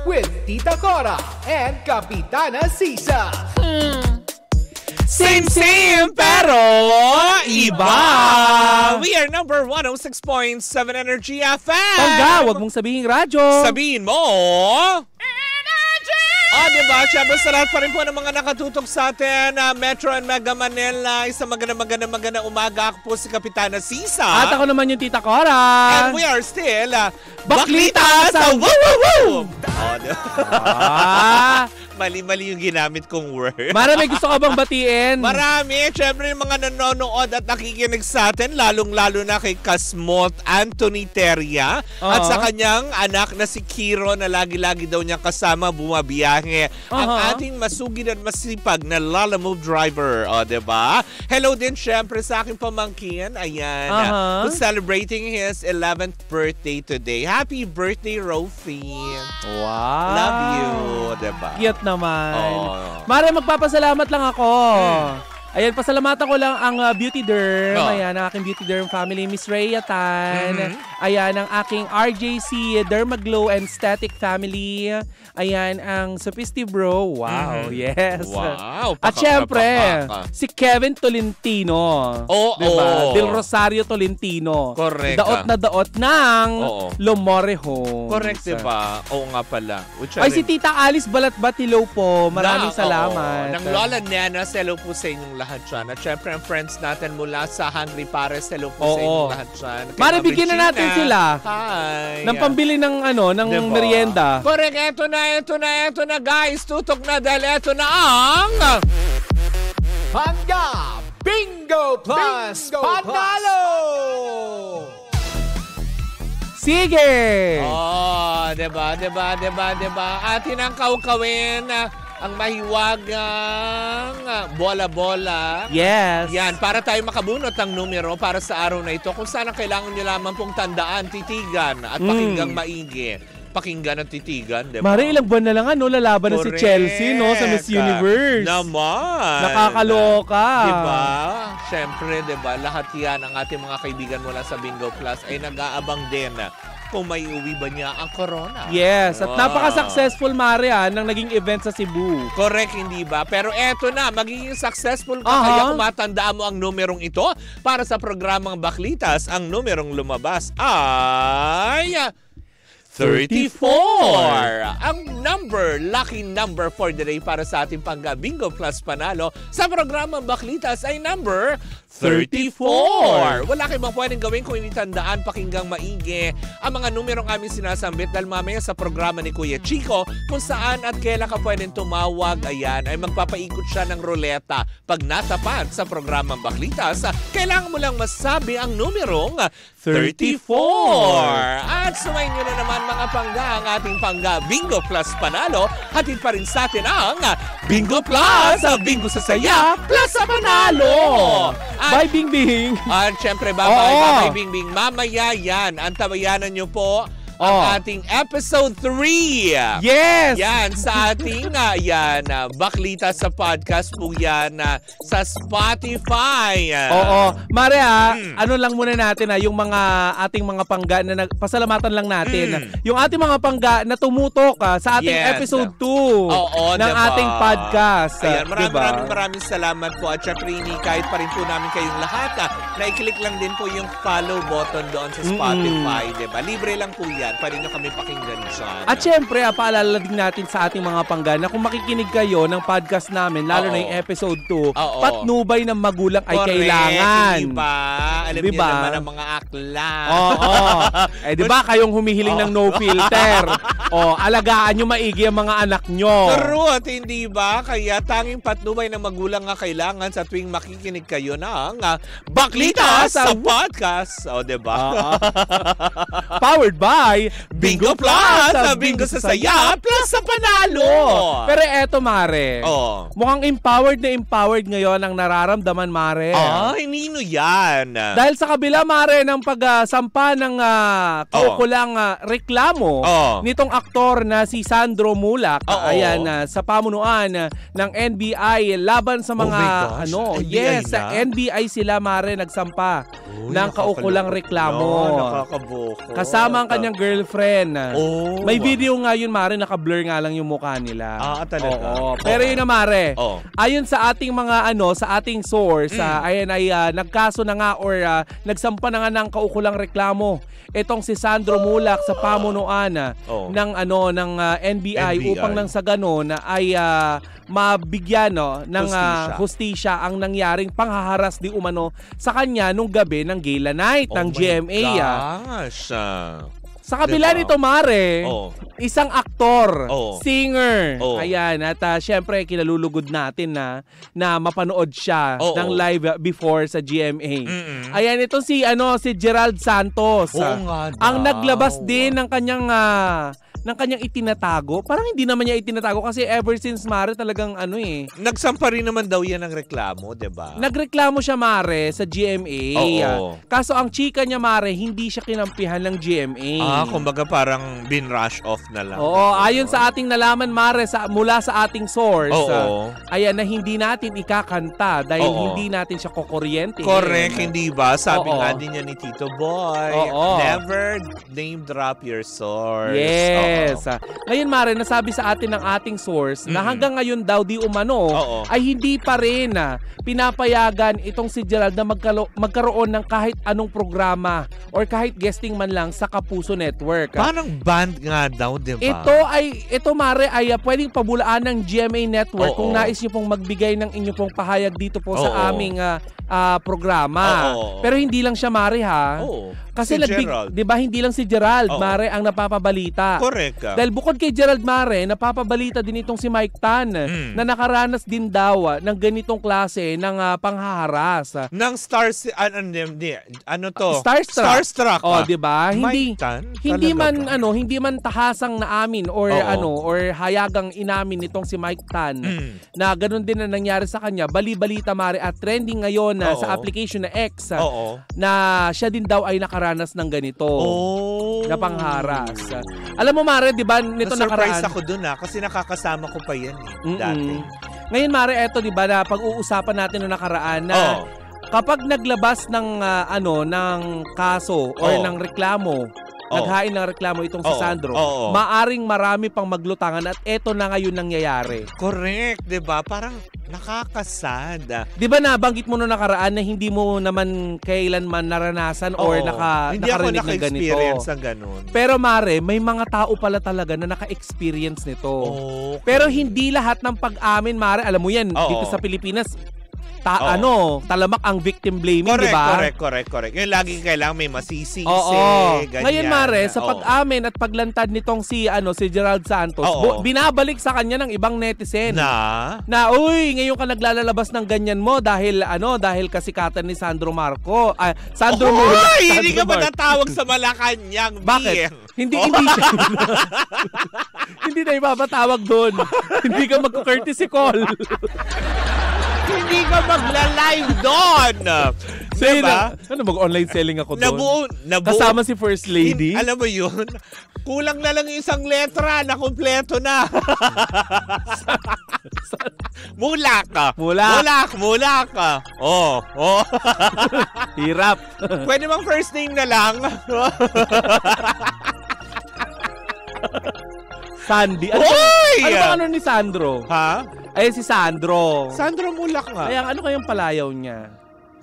with Tita Cora and Kapitana Sisa. Same, pero iba. We are number 106.7 Energy FM. Tangga, wag mong sabihin radyo. Sabihin mo, diba? Siyempre sa lahat pa rin po ng mga nakatutok sa atin, Metro and Mega Manila. Isang maganda umaga. Ako po si Kapitana Sisa. At ako naman yung Tita Cora. And we are still Baklita sa Woo! Mali-mali yung ginamit kong word. Mara, may gusto ka bang batiin? Marami. Siyempre yung mga nanonood at nakikinig sa atin, lalong-lalo na kay Kasmot Anthony Teria at sa kanyang anak na si Kiro na lagi-lagi daw niyang kasama bumabiyahe. Ang ating masugid at masipag na Lala Move driver. O, diba? Hello din siyempre sa aking pamangkin. Ayan. Who's celebrating his 11th birthday today. Happy birthday, Rofi. Wow. Love you. Diba? Cute naman. Mara, magpapasalamat lang ako. Ayan, pasalamatan ko lang ang Beauty Derm. Ayan, ang aking Beauty Derm family, Miss Rhea Tan. Ayan, ang aking RJC Dermaglow and Static family. Ayan, ang Sopisti Bro. Wow, yes. Wow. At syempre, si Kevin Tolentino. Diba? Del Rosario Tolentino. Correct. Daot na daot ng Lomorejo. Correct, diba? Oo nga pala. Ay, si Tita Alice Balatbat, hello po. Maraming salamat. Ng Lola Nenas, hello po sa inyong lahat dyan. At syempre, ang friends natin mula sa Hungry Pares, hello po sa inyong lahat dyan. Mara, bigyan na natin sila. Hi. Ng pambili ng ng merienda. Correct, eto na guys. Tutok na dahil eto na ang Pangga Bingo Plus Panalo! Sige! Diba? Atin ang kawkawin ang mahiwagang bola-bola. Yes. Yan, para tayo makabunot ng numero para sa araw na ito. Kung saan ang kailangan nyo lamang pong tandaan, titigan at pakinggang maigi. Pakinggan at titigan, diba? Mari, ilang buwan na lang lalaban na si Chelsea, no? Sa Miss Universe. Naman! Nakakaloka. Diba? Siyempre, diba? Lahat yan ang ating mga kaibigan mula sa Bingo Plus ay nag-aabang din kung may uwi ba niya ang corona. Yes, at napaka-successful, Mari, nang naging event sa Cebu. Correct, hindi ba? Pero eto na, magiging successful ka kaya kung matandaan mo ang numerong ito para sa programang Baklitas, ang numerong lumabas ay 34! Ang lucky number for the day para sa ating Pangga Bingo Plus Panalo sa programang Baklitas ay number 34! Wala kayo bang pwedeng gawin kung hindi tandaan, pakinggang maigi ang mga numerong aming sinasambit dahil mamaya sa programa ni Kuya Chico kung saan at kailan ka pwedeng tumawag, ayan, ay magpapaikot siya ng ruleta. Pag natapat sa programang Baklitas, kailangan mo lang masabi ang numerong 34! At sumayin nyo na naman mga Pangga ang ating Pangga Bingo Plus Panalo. Hatid pa rin sa atin ang Bingo Plus! Bingo sa saya plus sa panalo! Bye, Bing Bing! At syempre, bye, Bing Bing. Mamaya yan, ang tabayanan nyo po ang ating episode 3. Yes! Yan, sa ating Baklita sa podcast po yan sa Spotify. Mare ano lang muna natin yung mga ating mga Pangga na pasalamatan lang natin. Yung ating mga Pangga na tumutok sa ating episode 2 ng ating podcast. Ayan, maraming salamat po. At syempre, kahit pa rin po namin kayong lahat na i-click lang din po yung follow button doon sa Spotify. Diba? Libre lang po yan. Pwede nyo kami pakinggan dyan. At syempre, paalala din natin sa ating mga Pangga na kung makikinig kayo ng podcast namin, lalo na yung episode 2, patnubay ng magulang ay kailangan. Diba? Alam niyo naman ang mga akla. Diba kayong humihiling ng no filter? Alagaan nyo maigi ang mga anak nyo. True, at hindi ba? Kaya tanging patnubay ng magulang nga kailangan sa tuwing makikinig kayo ng Baklita sa podcast. Diba? Powered by Bingo Plus! Bingo sa saya plus sa panalo! Pero eto, Mare. Mukhang empowered ngayon ang nararamdaman, Mare. Nino yan? Dahil sa kabila, Mare, ng pagsampa ng kaukulang reklamo nitong aktor na si Sandro Mulak, sa pamunuan ng NBI laban sa mga sa NBI sila, Mare, nagsampa ng kaukulang reklamo. Nakakabuko. Kasama ang kanyang girlfriend. Oh. May video nga yun, Mare, naka-blur nga lang yung mukha nila. Talaga? Oo. Pero yun na, Mare. Oo. Ayon sa ating mga sa ating source, ayan ay nagkaso na nga or nagsampa na nga ng kaukulang reklamo itong si Sandro Mulak sa pamunuan ng NBI upang nang sa ganon ay mabigyan ng hustisya ang nangyaring panghaharas di umano sa kanya nung gabi ng gala night ng GMA. Gosh. Sa kabila nito, Mare, isang aktor, singer. Ayan, at syempre kinalulugod natin na mapanood siya ng live before sa GMA. Ayan, ito si Gerald Santos. Ang naglabas din ng kanyang itinatago. Parang hindi naman niya itinatago kasi ever since, Mare, talagang Nagsampa rin naman daw yan ng reklamo, diba? Nagreklamo siya, Mare, sa GMA. Kaso ang chika niya, Mare, hindi siya kinampihan ng GMA. Kumbaga parang bin-rush off na lang. Ayon sa ating nalaman, Mare, mula sa ating source, ayan na hindi natin ikakanta dahil hindi natin siya kukuryente. Correct, hindi ba? Sabi nga din niya ni Tito Boy, never name drop your source. Yes. Ngayon, Mare, nasabi sa atin ng ating source na hanggang ngayon daw di umano ay hindi pa rin pinapayagan itong si Gerald na magkaroon ng kahit anong programa or kahit guesting man lang sa Kapuso Network. Parang band nga daw, di ba? Ito, Mare, ay pwedeng pabulaan ng GMA Network kung nais niyo pong magbigay ng inyong pong pahayag dito po sa aming programa. Pero hindi lang siya, Mare, ha? Kasi di ba hindi lang si Gerald, Mare, ang napapabalita. Correct. Dahil bukod kay Gerald, Mare, napapabalita din itong si Mike Tan na nakaranas din daw ng ganitong klase ng panghaharas. Ng Starstruck. Starstruck. Di ba? Hindi man tahasang naamin or hayagang inamin nitong si Mike Tan na ganun din na nangyari sa kanya. Bali-balita, Mare, at trending ngayon sa application na X na siya din daw ay nakaranas ng ganito na pangharas. Alam mo, Mare, di ba nito nakaraan? Na-surprise ako dun kasi nakakasama ko pa yan dati. Ngayon, Mare, eto, di ba, na pag-uusapan natin nung nakaraan na kapag naglabas ng kaso or ng reklamo, naghain ng reklamo itong si Sandro, maaring marami pang maglutangan at eto na ngayon nangyayari. Correct, 'di ba? Parang nakakasad. 'Di ba nabanggit mo nung nakaraan na hindi mo naman kailanman naranasan or hindi ako naka-experience ng ganun. Pero, Mare, may mga tao pala talaga na naka-experience nito. Pero hindi lahat ng pag-amin, Mare, alam mo yan, dito sa Pilipinas, talamak ang victim blaming, di ba? Correct. Yung lagi kailangan may masisisi, ganyan. Ngayon, Mare, sa pag-amin at paglantad nitong si Gerald Santos, binabalik sa kanya ng ibang netizen. Uy, ngayon ka naglalabas ng ganyan mo dahil kasikatan ni Sandro Marco. Sandro Mulak. Hindi ka ba natawag sa Malacanang? Bakit? Hindi siya. Hindi na ipapatawag doon. Hindi ka magko-courtesy call. Hindi ka magla-live doon. Diba? Mag-online selling ako doon? Kasama si First Lady? Alam mo yun? Kulang na lang yung isang letra na kumpleto na. Mulak. Hirap. Pwede bang first name na lang? Sandy. Ano ni Sandro? Ay, si Sandro. Sandro Mulak nga. Kaya ano kayang palayaw niya?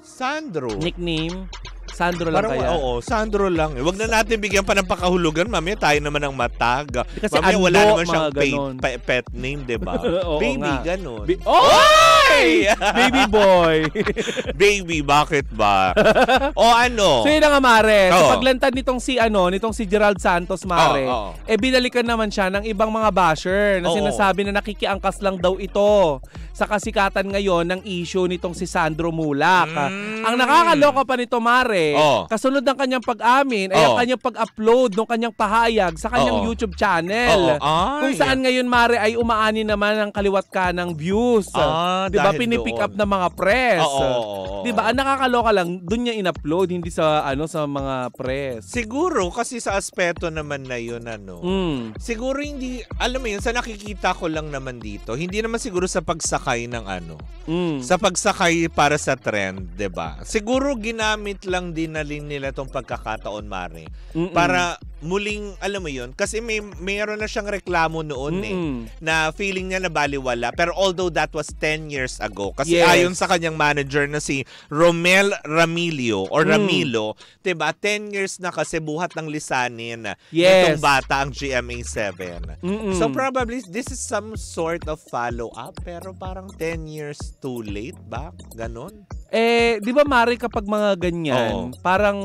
Sandro. Nickname? Sandro lang kaya? Sandro lang. Huwag na natin bigyan pa ng pakahulugan. Mamaya tayo naman ang matag. Kasi mamaya wala naman siyang pet name, diba? Baby, ganun. Baby boy. Baby, bakit ba? So yun na nga, Mare. Sa paglantad nitong si Gerald Santos, Mare, binalikan naman siya ng ibang mga basher na sinasabi na nakikiangkas lang daw ito sa kasikatan ngayon ng issue nitong si Sandro Mulak. Ang nakakaloka pa nito, Mare, kasunod ng kanyang pag-amin ay ang kanyang pag-upload ng kanyang pahayag sa kanyang YouTube channel. Kung saan ngayon, Mare, ay umaani naman ang kaliwat ka ng views. Diba? Pinipick up ng mga press. Diba? Ang nakakaloka lang, dun niya in-upload, hindi sa mga press. Siguro, kasi sa aspeto naman na yun, siguro hindi, alam mo yun, sa nakikita ko lang naman dito, hindi naman siguro sa pagsakay ng sa pagsakay para sa trend, diba? Siguro ginamit lang din nila itong pagkakataon, Mare, para muling, alam mo yun, kasi mayroon na siyang reklamo noon na feeling niya na baliwala. Pero although that was 10 years ago, kasi ayon sa kanyang manager na si Romel Ramilo, diba, 10 years na kasi buhat ng lisanin itong bata ang GMA7. So probably this is some sort of follow-up, pero parang 10 years too late ba? Ganon? Di ba Mari, kapag mga ganyan, parang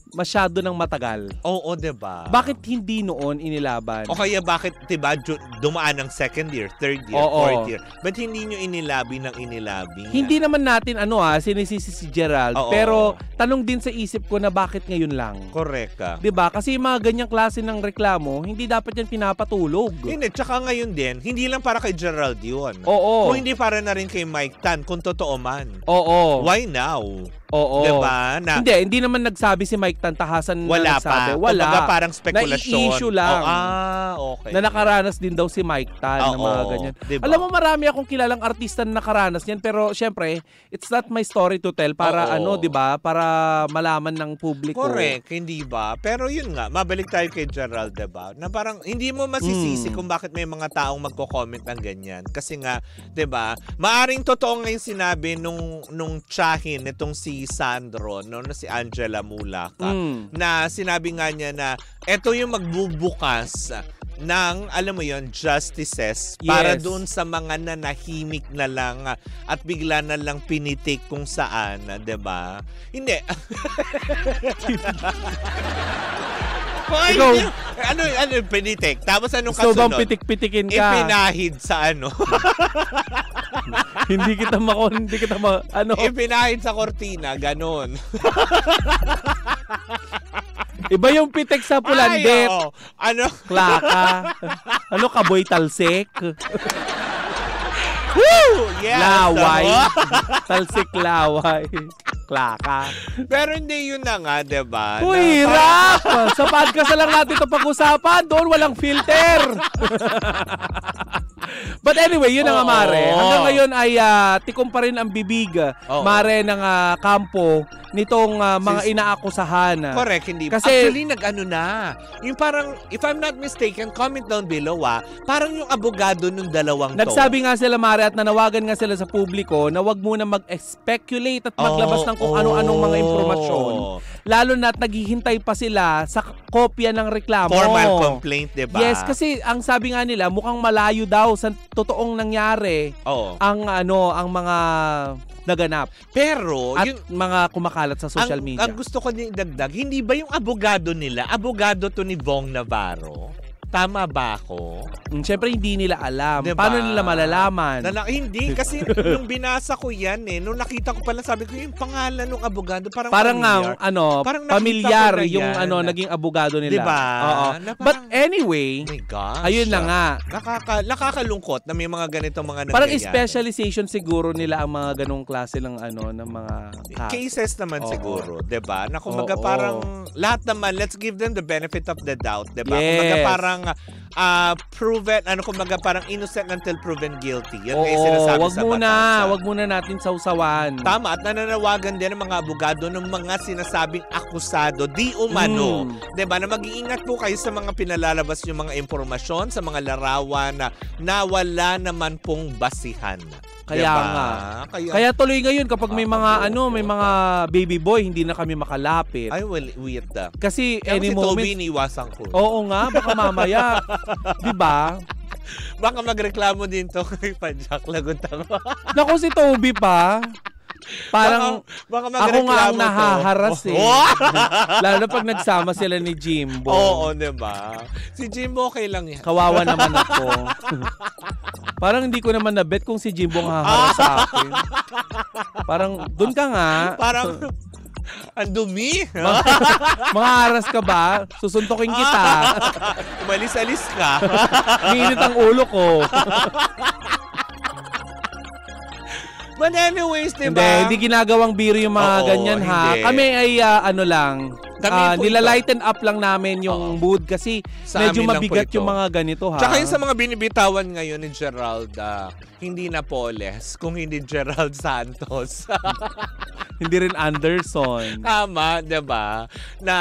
masyado ng matagal. Oo, diba? Bakit hindi noon inilaban? O kaya bakit, diba, dumaan ng second year, third year, fourth year? Ba't hindi nyo inilabi ng inilabi? Hindi naman natin, sinisisi si Gerald. Pero, tanong din sa isip ko na bakit ngayon lang. Correct ka. Diba? Kasi yung mga ganyang klase ng reklamo, hindi dapat yan pinapatulog. Hindi, tsaka ngayon din, hindi lang para kay Gerald yun. Oo. Kung hindi para na rin kay Mike Tan, kung totoo man. Oo. Why now? Oo. Diba? Hindi naman nagsabi si Mike Tan, tahasan wala na nagsabi. pa. Wala. Kumbaga parang spekulasyon. Na-issue lang. Okay. Na nakaranas din daw si Mike Tan ng mga ganyan. Diba? Alam mo, marami akong kilalang artista na nakaranas yan, pero syempre, it's not my story to tell para diba? Para malaman ng publiko. Correct, hindi ba? Pero yun nga, mabalik tayo kay Gerald, diba? Na parang hindi mo masisisi kung bakit may mga taong magko-comment ng ganyan. Kasi nga, diba? Maaring totoo nga yung sinabi nung tsahin nitong si Sandro, no, na si Angela Mulaka, na sinabi nga niya na eto yung magbubukas ng, alam mo yon, justices para dun sa mga nanahimik na lang at bigla na lang pinitik kung saan, diba? Hindi. Ikaw, ano pinitik? Tapos anong so kasunod? bang pitik-pitikin ka? Ipinahid sa ano? hindi kita Ipinahid sa kortina, ganon. Iba yung pitik sa pulandet. Ano? Klaka. Ano, kaboy talsik? Woo! Yes! Laway. Talsik laway. Klaka. Pero hindi yun na nga, diba? Uy, hirap! Sa podcast na lang natin ito pag-usapan. Doon walang filter. But anyway, yun na nga, Mare. Hanggang ngayon ay tikom pa rin ang bibig, Mare, ng kampo nitong mga inaakusahan. Correct, hindi. Kasi, actually, nag-ano na. Yung parang, if I'm not mistaken, comment down below, parang yung abogado nung dalawang nagsabi nga sila, Mare, at nanawagan nga sila sa publiko na wag muna mag-speculate at maglabas ng kung ano-anong mga impormasyon. Lalo na't naghihintay pa sila sa kopya ng reklamo. Formal complaint, diba? Yes, kasi ang sabi nga nila, mukhang malayo daw sa totoong nangyari ang mga naganap. Pero, at mga kumakalat sa social media. Ang gusto ko din idagdag, hindi ba yung abogado nila, abogado to ni Bong Navarro? Tama ba ako? Siyempre, hindi nila alam. Diba? Paano nila malalaman? Hindi, kasi nung binasa ko yan nung nakita ko pala, sabi ko yung pangalan ng abogado, parang pamilyar yung naging abogado nila. Diba? But anyway, my gosh, ayun na nga. Nakakalungkot na may mga ganitong mga parang specialization siguro nila ang mga ganong klase ng ng mga cases naman siguro, 'di ba? Na kumaga parang lahat naman, let's give them the benefit of the doubt, 'di ba? Yes. Kumaga parang proven, kumaga parang innocent until proven guilty. Yan yung sinasabi sa batas. Wag muna natin sausawan. Tama, at nananawagan din ng mga abogado ng mga sinasabing akusado, di umano. 'Di ba? Na mag-iingat po kayo sa mga pinalalabas yung mga impormasyon, sa mga larawan na wala naman pong basihan. Kaya nga. Kaya tuloy ngayon kapag may mga may mga baby boy, hindi na kami makalapit. I will wait. Kasi any moment. Toby, iniwasan ko. Oo nga, baka mamaya. 'Di ba? Baka magreklamo din to kay Pajak Laguntang. Naku, si Toby pa. Parang baka ako nga ang nahaharas Lalo pag nagsama sila ni Jimbo. Oo, diba? Si Jimbo okay lang yan. Kawawa naman ako. Parang hindi ko naman na-bet kung si Jimbo ang haharas sa akin. Parang, dun ka nga. Parang, ang dumi. Mahaharas ka ba? Susuntokin kita. Umalis-alis ka. Mainit ang ulo ko. But anyways, diba? Hindi ginagawang biro yung mga ganyan, ha? Hindi. Kami ay, nilalighten up lang namin yung mood kasi Sa medyo amin lang po mabigat ito. yung mga ganito ha. Tsaka yung sa mga binibitawan ngayon ni Gerald, hindi na Poles, kung hindi Gerald Santos. Hindi rin Anderson. Tama, diba? Na,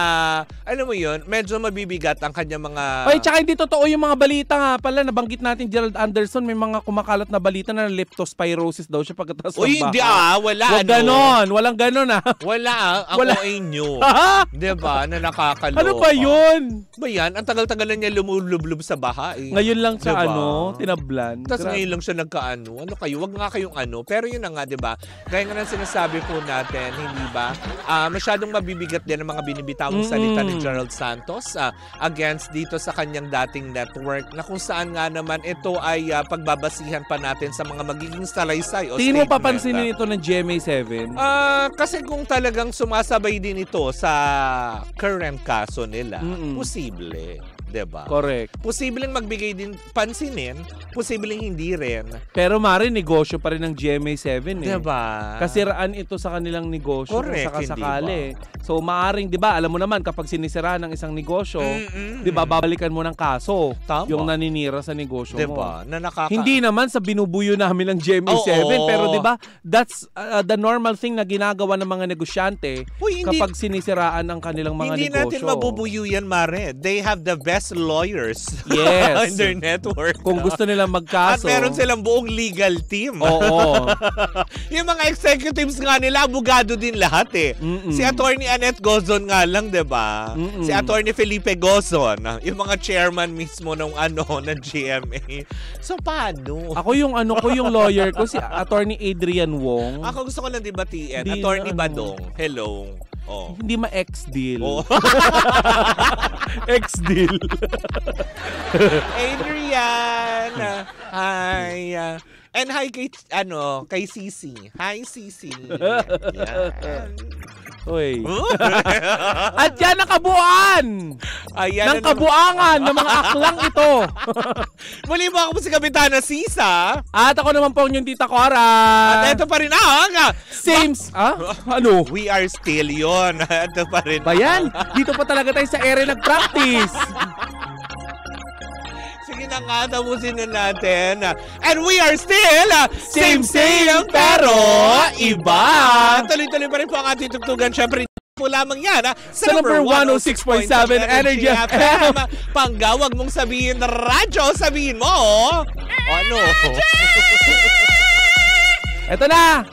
alam mo yun, medyo mabibigat ang kanyang mga... Oy, tsaka hindi totoo yung mga balita nga pala. Nabanggit natin Gerald Anderson, may mga kumakalat na balita na leptospirosis daw siya pagkatapos ng Uy, hindi wala. Wag ganon, walang ganon Wala ako Wala. ay new. Ha? Diba? Na nakakaloka. Ano ba yun? Ba yan? Ang tagal-tagal na niya lumulublob sa baha eh. Ngayon lang siya Diba? tinablan. Tapos Grabe. ngayon lang siya nagkaano. Ano kayo? Wag nga kayong ano. Pero yun na nga, di ba? Gaya nga ng sinasabi po natin, hindi ba? Masyadong mabibigat din ang mga binibitawang salita ni Gerald Santos against dito sa kanyang dating network na kung saan nga naman ito ay pagbabasihan pa natin sa mga magiging salaysay o Tingin mo statement. papansinin ito ng GMA7? Kasi kung talagang sumasabay din ito sa current kaso nila, posible. Diba? Correct. Posibleng magbigay din pansinin, posibleng hindi rin. Pero mari, negosyo pa rin ng GMA7 eh. Diba? Kasiraan ito sa kanilang negosyo. Correct, Kung sakasakali. hindi So maaring, di ba, alam mo naman, kapag sinisiraan ng isang negosyo, di ba, babalikan mo ng kaso Tama. yung naninira sa negosyo Diba? mo. Na nakaka... Hindi naman sa binubuyo namin ng GMA7, Oo. pero di ba, that's the normal thing na ginagawa ng mga negosyante Uy, kapag sinisiraan ang kanilang mga hindi negosyo. natin mabubuyo yan, Mare. They have the best lawyers Yes. in their network. Kung gusto nilang At magkaso. meron silang buong legal team. Oo. Yung mga executives nga nila, abogado din lahat eh. Si Attorney Annette Gozon nga lang, diba? Si Attorney Felipe Gozon, yung mga chairman mismo ng ng GMA. So, paano? Ako yung yung lawyer ko, si Attorney Adrian Wong. Ako gusto ko lang dibatiin. Di Attorney na, Badong. Hello. Oh. Hindi ma-ex-deal. Oh. Ex-deal. Adrian. Hi. And hi kay Cici. Hi Cici. Yan. Uy. At yan ang kabuuan Ayan ng kabuangan ng mga aklang ito. Muli mo ako po si Kapitana Sisa. At ako naman po yung Tita Cora. At ito pa rin Ano? We are still yon. Ito pa rin. Bayan, dito pa talaga tayo sa ere nag-practice. Sige na nga, tapusin na natin. And we are still Same, pero iba. Tuloy-tuloy pa rin po ang ating tugtugan. Siyempre, po lamang yan Sa number 106.7 Energy FM. Panggawag mong sabihin radyo, sabihin mo ano? Eto na,